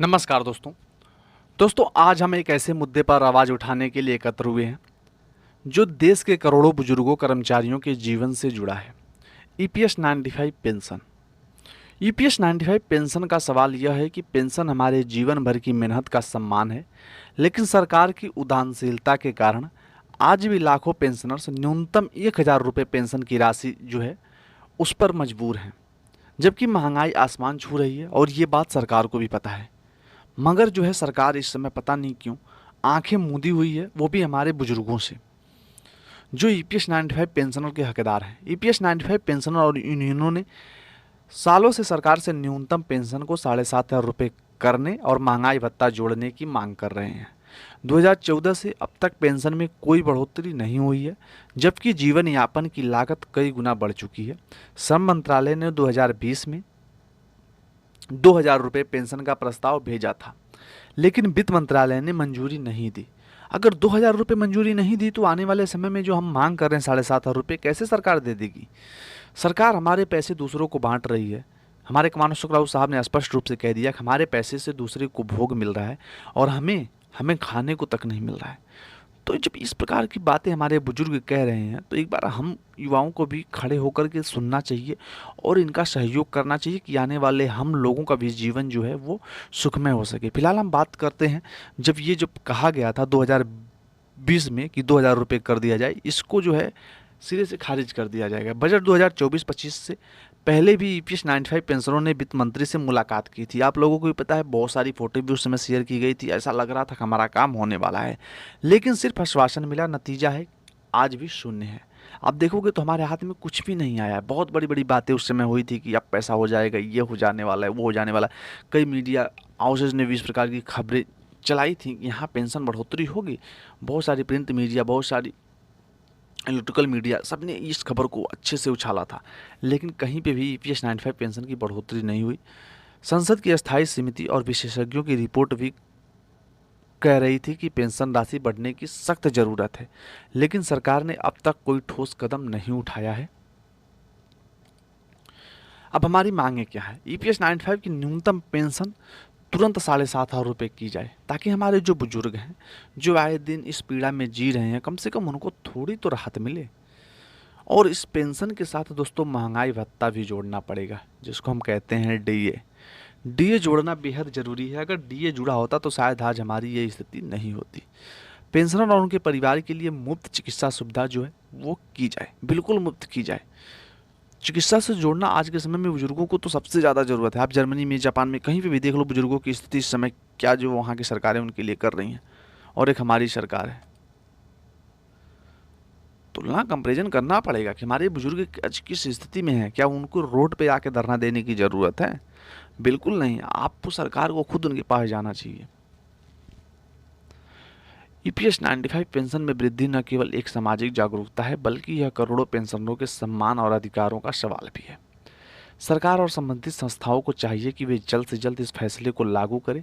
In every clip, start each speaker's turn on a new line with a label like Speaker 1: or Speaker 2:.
Speaker 1: नमस्कार दोस्तों आज हम एक ऐसे मुद्दे पर आवाज़ उठाने के लिए एकत्र हुए हैं जो देश के करोड़ों बुजुर्गों कर्मचारियों के जीवन से जुड़ा है। EPS 95 pension. ईपीएस 95 पेंशन का सवाल यह है कि पेंशन हमारे जीवन भर की मेहनत का सम्मान है, लेकिन सरकार की उदासीनता के कारण आज भी लाखों पेंशनर्स न्यूनतम 1000 रुपये पेंशन की राशि जो है उस पर मजबूर हैं, जबकि महंगाई आसमान छू रही है और ये बात सरकार को भी पता है। मगर जो है सरकार इस समय पता नहीं क्यों आंखें मूंदी हुई है, वो भी हमारे बुजुर्गों से जो ईपीएस 95 पेंशनर के हकदार हैं। ईपीएस 95 पेंशनर और यूनियनों ने सालों से सरकार से न्यूनतम पेंशन को 7,500 रुपये करने और महंगाई भत्ता जोड़ने की मांग कर रहे हैं। 2014 से अब तक पेंशन में कोई बढ़ोतरी नहीं हुई है, जबकि जीवन यापन की लागत कई गुना बढ़ चुकी है। श्रम मंत्रालय ने 2020 में 2,000 रुपये पेंशन का प्रस्ताव भेजा था, लेकिन वित्त मंत्रालय ने मंजूरी नहीं दी। अगर 2,000 रुपये मंजूरी नहीं दी तो आने वाले समय में जो हम मांग कर रहे हैं 7,500 रुपये कैसे सरकार दे देगी। सरकार हमारे पैसे दूसरों को बांट रही है। हमारे कमांडो सुखराव साहब ने स्पष्ट रूप से कह दिया कि हमारे पैसे से दूसरे को भोग मिल रहा है और हमें हमें खाने को तक नहीं मिल रहा है। तो जब इस प्रकार की बातें हमारे बुजुर्ग कह रहे हैं तो एक बार हम युवाओं को भी खड़े होकर के सुनना चाहिए और इनका सहयोग करना चाहिए कि आने वाले हम लोगों का भी जीवन जो है वो सुखमय हो सके। फिलहाल हम बात करते हैं, जब कहा गया था 2020 में कि 2,000 रुपये कर दिया जाए, इसको जो है सिरे से खारिज कर दिया जाएगा। बजट 2024-25 से पहले भी ईपीएस 95 पेंशनरों ने वित्त मंत्री से मुलाकात की थी। आप लोगों को भी पता है, बहुत सारी फोटो भी उस समय शेयर की गई थी। ऐसा लग रहा था कि हमारा काम होने वाला है, लेकिन सिर्फ आश्वासन मिला, नतीजा है आज भी शून्य है। आप देखोगे तो हमारे हाथ में कुछ भी नहीं आया है। बहुत बड़ी बड़ी बातें उस समय हुई थी कि अब पैसा हो जाएगा, ये हो जाने वाला है, वो हो जाने वाला है। कई मीडिया हाउसेज ने भी इस प्रकार की खबरें चलाई थी कि यहाँ पेंशन बढ़ोतरी होगी। बहुत सारी प्रिंट मीडिया, बहुत सारी इलेक्ट्रिकल मीडिया, सबने इस खबर को अच्छे से उछाला था, लेकिन कहीं पे भी ईपीएस 95 पेंशन की बढ़ोतरी नहीं हुई। संसद की अस्थायी समिति और विशेषज्ञों की रिपोर्ट भी कह रही थी कि पेंशन राशि बढ़ने की सख्त जरूरत है, लेकिन सरकार ने अब तक कोई ठोस कदम नहीं उठाया है। अब हमारी मांगे क्या है? ईपीएस 95 की न्यूनतम पेंशन तुरंत 7,500 रुपये की जाए, ताकि हमारे जो बुजुर्ग हैं, जो आए दिन इस पीड़ा में जी रहे हैं, कम से कम उनको थोड़ी तो राहत मिले। और इस पेंशन के साथ दोस्तों महंगाई भत्ता भी जोड़ना पड़ेगा, जिसको हम कहते हैं डीए। डीए जोड़ना बेहद ज़रूरी है। अगर डीए जुड़ा होता तो शायद आज हमारी ये स्थिति नहीं होती। पेंशनर और उनके परिवार के लिए मुफ्त चिकित्सा सुविधा जो है वो की जाए, बिल्कुल मुफ्त की जाए। चिकित्सा से जोड़ना आज के समय में बुजुर्गों को तो सबसे ज़्यादा ज़रूरत है। आप जर्मनी में, जापान में, कहीं पे भी देख लो बुजुर्गों की स्थिति इस समय क्या जो वहाँ की सरकारें उनके लिए कर रही हैं, और एक हमारी सरकार है। तुलना कंपैरिजन करना पड़ेगा कि हमारे बुजुर्ग आज किस स्थिति में है। क्या उनको रोड पे आके धरना देने की ज़रूरत है? बिल्कुल नहीं। आपको सरकार को खुद उनके पास जाना चाहिए। ईपीएस 95 पेंशन में वृद्धि न केवल एक सामाजिक जागरूकता है, बल्कि यह करोड़ों पेंशनरों के सम्मान और अधिकारों का सवाल भी है। सरकार और संबंधित संस्थाओं को चाहिए कि वे जल्द से जल्द इस फैसले को लागू करें,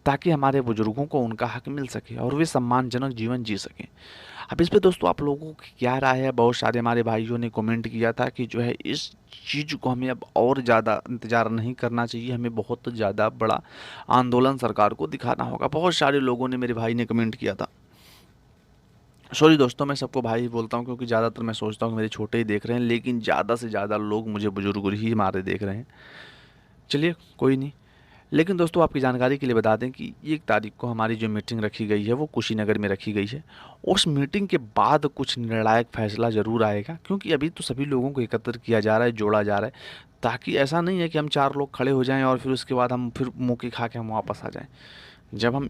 Speaker 1: ताकि हमारे बुजुर्गों को उनका हक मिल सके और वे सम्मानजनक जीवन जी सकें। अब इस पे दोस्तों आप लोगों की क्या राय है? बहुत सारे हमारे भाइयों ने कमेंट किया था कि जो है इस चीज़ को हमें अब और ज़्यादा इंतज़ार नहीं करना चाहिए, हमें बहुत ज़्यादा बड़ा आंदोलन सरकार को दिखाना होगा। बहुत सारे लोगों ने, मेरे भाई ने कमेंट किया था। सॉरी दोस्तों, मैं सबको भाई ही बोलता हूँ क्योंकि ज़्यादातर मैं सोचता हूँ कि मेरे छोटे ही देख रहे हैं, लेकिन ज़्यादा से ज़्यादा लोग मुझे बुजुर्ग ही हमारे देख रहे हैं। चलिए कोई नहीं। लेकिन दोस्तों आपकी जानकारी के लिए बता दें कि 1 तारीख को हमारी जो मीटिंग रखी गई है वो कुशीनगर में रखी गई है। उस मीटिंग के बाद कुछ निर्णायक फैसला ज़रूर आएगा, क्योंकि अभी तो सभी लोगों को एकत्र किया जा रहा है, जोड़ा जा रहा है, ताकि ऐसा नहीं है कि हम 4 लोग खड़े हो जाएं और फिर उसके बाद हम फिर मुँह खा के हम वापस आ जाएं। जब हम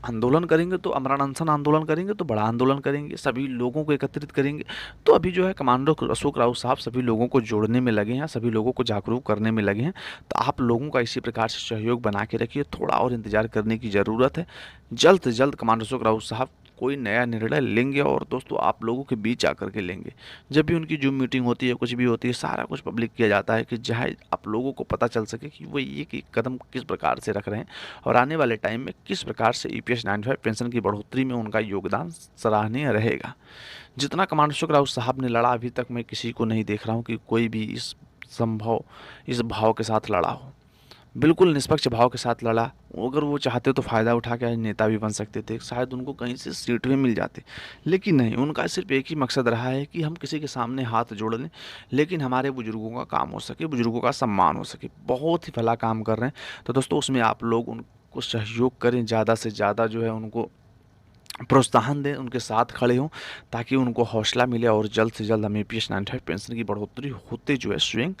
Speaker 1: आंदोलन करेंगे तो अमरण अनशन आंदोलन करेंगे तो बड़ा आंदोलन करेंगे, सभी लोगों को एकत्रित करेंगे। तो अभी जो है कमांडो अशोक राउत साहब सभी लोगों को जोड़ने में लगे हैं, सभी लोगों को जागरूक करने में लगे हैं। तो आप लोगों का इसी प्रकार से सहयोग बना के रखिए, थोड़ा और इंतजार करने की ज़रूरत है। जल्द से जल्द कमांडो अशोक राउत साहब कोई नया निर्णय लेंगे, और दोस्तों आप लोगों के बीच आकर के लेंगे। जब भी उनकी जूम मीटिंग होती है, कुछ भी होती है, सारा कुछ पब्लिक किया जाता है कि जहाँ आप लोगों को पता चल सके कि वो ये कि कदम किस प्रकार से रख रहे हैं और आने वाले टाइम में किस प्रकार से ईपीएस 95 पेंशन की बढ़ोतरी में उनका योगदान सराहनीय रहेगा। जितना कमांडो अशोक राउत साहब ने लड़ा, अभी तक मैं किसी को नहीं देख रहा हूँ कि कोई भी इस भाव के साथ लड़ा हो। बिल्कुल निष्पक्ष भाव के साथ लड़ा। अगर वो चाहते तो फ़ायदा उठा के आज नेता भी बन सकते थे, शायद उनको कहीं से सीट भी मिल जाती। लेकिन नहीं, उनका सिर्फ़ एक ही मकसद रहा है कि हम किसी के सामने हाथ जोड़ लें, लेकिन हमारे बुज़ुर्गों का काम हो सके, बुज़ुर्गों का सम्मान हो सके। बहुत ही भला काम कर रहे हैं। तो दोस्तों उसमें आप लोग उनको सहयोग करें, ज़्यादा से ज़्यादा जो है उनको प्रोत्साहन दें, उनके साथ खड़े हों, ताकि उनको हौसला मिले और जल्द से जल्द हमें ईपीएस 95 पेंशन की बढ़ोतरी होते जो है स्वयं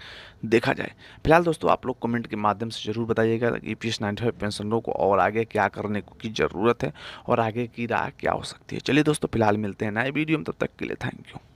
Speaker 1: देखा जाए। फिलहाल दोस्तों आप लोग कमेंट के माध्यम से ज़रूर बताइएगा कि ईपीएस 95 पेंशनरों को और आगे क्या करने की ज़रूरत है और आगे की राह क्या हो सकती है। चलिए दोस्तों फिलहाल मिलते हैं नए वीडियो में, तब तक के लिए थैंक यू।